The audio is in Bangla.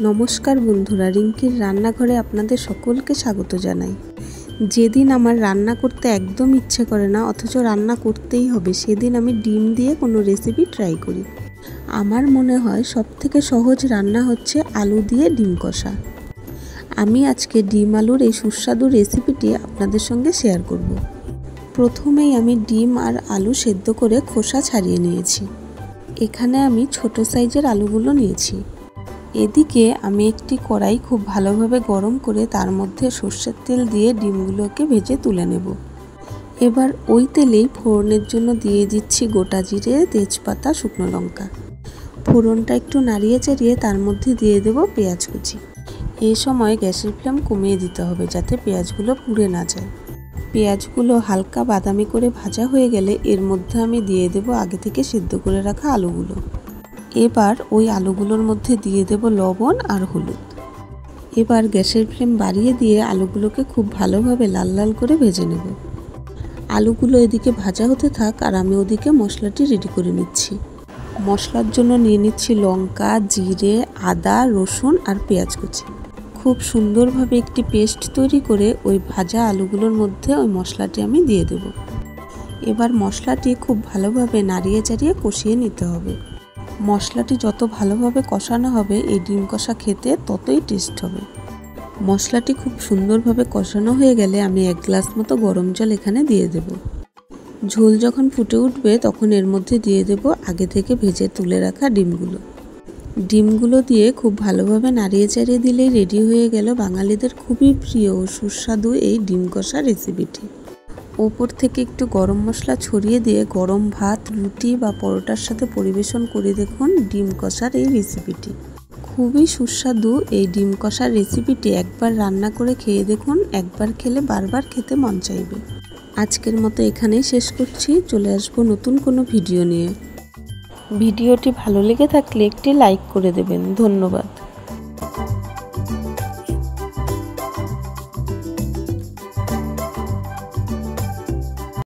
নমস্কার বন্ধুরা, রিঙ্কির রান্নাঘরে আপনাদের সকলকে স্বাগত জানাই। যেদিন আমার রান্না করতে একদম ইচ্ছে করে না অথচ রান্না করতেই হবে, সেদিন আমি ডিম দিয়ে কোনো রেসিপি ট্রাই করি। আমার মনে হয় সবথেকে সহজ রান্না হচ্ছে আলু দিয়ে ডিম কষা। আমি আজকে ডিম আলুর এই সুস্বাদু রেসিপিটি আপনাদের সঙ্গে শেয়ার করব। প্রথমেই আমি ডিম আর আলু সেদ্ধ করে খোসা ছাড়িয়ে নিয়েছি। এখানে আমি ছোট সাইজের আলুগুলো নিয়েছি। এদিকে আমি একটি কড়াই খুব ভালোভাবে গরম করে তার মধ্যে সর্ষের তেল দিয়ে ডিমগুলোকে ভেজে তুলে নেব। এবার ওই তেলেই ফোড়নের জন্য দিয়ে দিচ্ছি গোটা জিরে, তেজপাতা, শুকনো লঙ্কা। ফোড়নটা একটু নাড়িয়ে চাড়িয়ে তার মধ্যে দিয়ে দেব পেঁয়াজ কুচি। এই সময় গ্যাসের ফ্লেম কমিয়ে দিতে হবে যাতে পেঁয়াজগুলো পুড়ে না যায়। পেঁয়াজগুলো হালকা বাদামি করে ভাজা হয়ে গেলে এর মধ্যে আমি দিয়ে দেব আগে থেকে সেদ্ধ করে রাখা আলুগুলো। এবার ওই আলুগুলোর মধ্যে দিয়ে দেব লবণ আর হলুদ। এবার গ্যাসের ফ্লেম বাড়িয়ে দিয়ে আলুগুলোকে খুব ভালোভাবে লাল লাল করে ভেজে নেব। আলুগুলো এদিকে ভাজা হতে থাক আর আমি ওদিকে মশলাটি রেডি করে নিচ্ছি। মশলার জন্য নিয়ে নিচ্ছি লঙ্কা, জিরে, আদা, রসুন আর পেঁয়াজ কুচি। খুব সুন্দরভাবে একটি পেস্ট তৈরি করে ওই ভাজা আলুগুলোর মধ্যে ওই মশলাটি আমি দিয়ে দেব। এবার মশলাটি খুব ভালোভাবে নাড়িয়ে চাড়িয়ে কষিয়ে নিতে হবে। মশলাটি যত ভালোভাবে কষানো হবে এই ডিম কষা খেতে ততই টেস্ট হবে। মশলাটি খুব সুন্দরভাবে কষানো হয়ে গেলে আমি 1 গ্লাস মতো গরম জল এখানে দিয়ে দেব। ঝোল যখন ফুটে উঠবে তখন এর মধ্যে দিয়ে দেব আগে থেকে ভেজে তুলে রাখা ডিমগুলো। ডিমগুলো দিয়ে খুব ভালোভাবে নাড়িয়ে চাড়িয়ে দিলেই রেডি হয়ে গেল বাঙালিদের খুবই প্রিয় ও সুস্বাদু এই ডিম কষা রেসিপিটি। ওপর থেকে একটু গরম মশলা ছড়িয়ে দিয়ে গরম ভাত, রুটি বা পরোটার সাথে পরিবেশন করে দেখুন ডিম কষার এই রেসিপিটি। খুবই সুস্বাদু এই ডিম কষার রেসিপিটি একবার রান্না করে খেয়ে দেখুন, একবার খেলে বারবার খেতে মন চাইবে। আজকের মতো এখানেই শেষ করছি। চলে আসবো নতুন কোনো ভিডিও নিয়ে। ভিডিওটি ভালো লেগে থাকলে একটি লাইক করে দেবেন। ধন্যবাদ।